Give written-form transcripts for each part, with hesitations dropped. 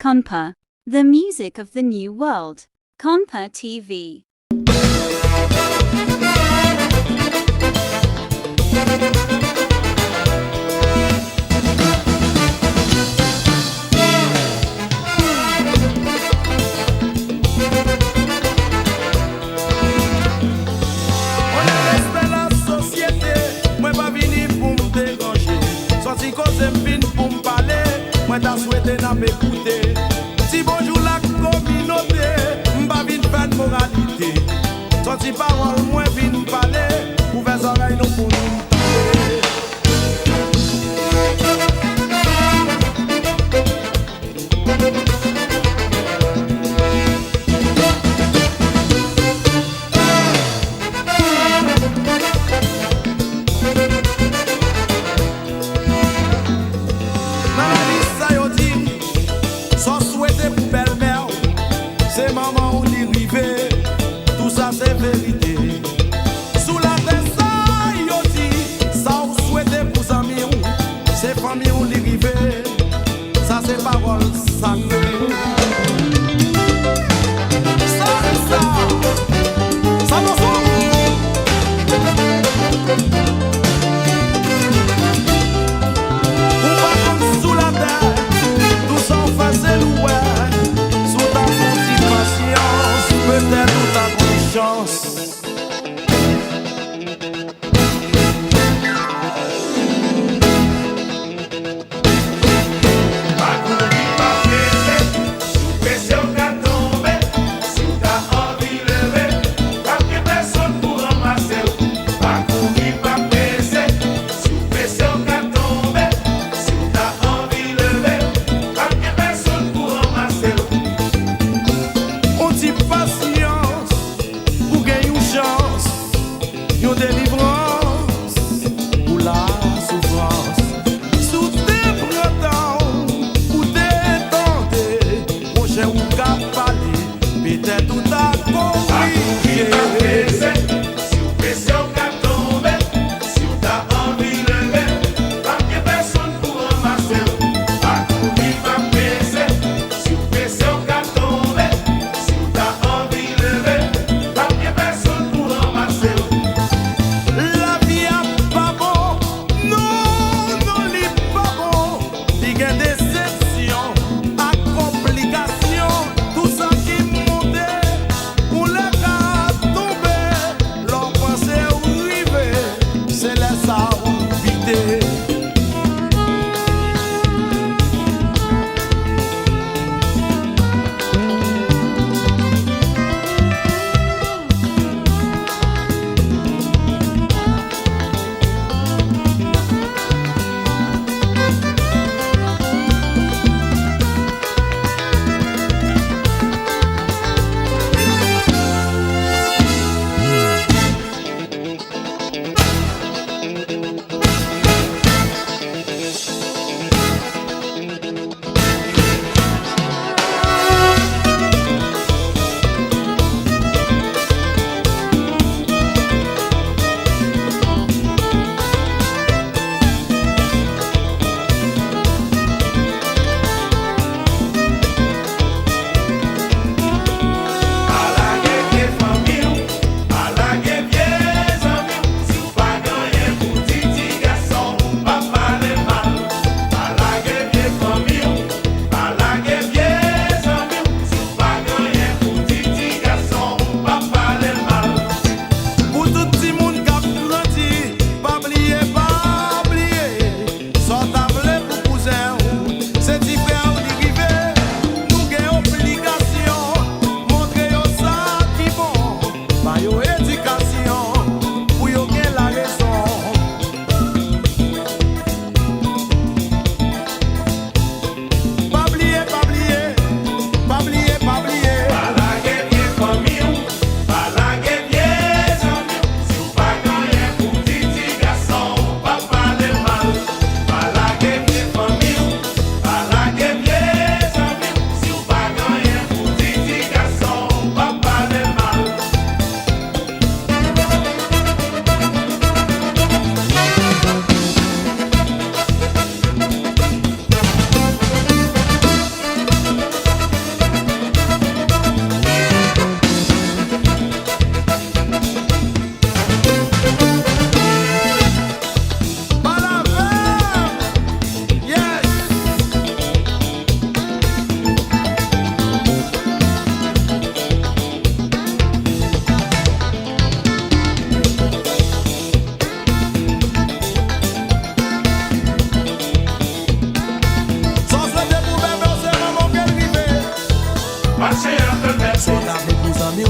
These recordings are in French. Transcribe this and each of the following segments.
Compa, the music of the new world. Compa TV. Si cause m'vin pour m'parler, moi t'as souhaité n'a m'écouter. Si bonjour la communauté, m'pa vin faire moralité. Sorti parole, moi vin parler, ouvert oreilles nous pour nous parler. C'est maman ou l'y rive, tout ça c'est vérité. Sous la terre ça yo dit, ça ou souhaité pour amis ou, c'est famille ou l'y rive, ça c'est parole sacrée. Ça nous ou pas comme sous la terre, tout ça on faisait louer. Peut-être où t'as bonne chance. Pas qu'on dit pas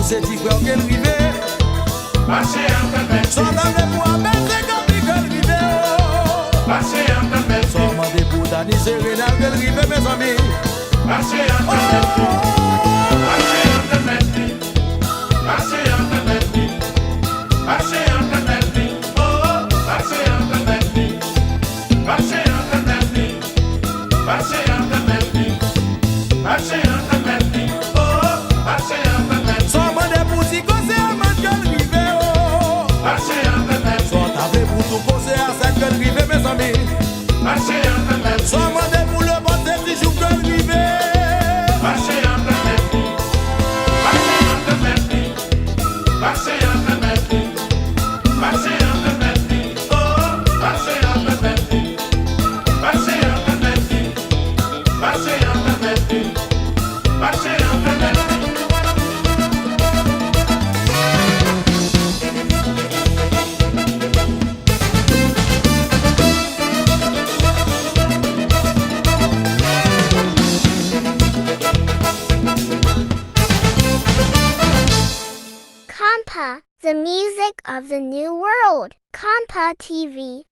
c'est qui frère qu'elle rive. Marché internet, Sans dame pour abattre, c'est comme lui qu'elle rive. marché internet, Sans demander pour Dani, c'est Rénal qu'elle rive, mes amis. marché internet, marché internet, marché internet, marché internet, oh, marché internet, marché internet, marché internet, marché internet, oh, marché internet, Sans demander pour si c'est un man qu'elle rive. marché internet, Sans taper pour tout causer à cette qu'elle rive, mes amis. marché internet, Sans demander pour le bon petit jour qu'elle rive. marché internet, marché internet, marché internet, marché internet, oh, marché internet, marché internet, marché internet, marché internet. Compa, the music of the new world. Compa TV.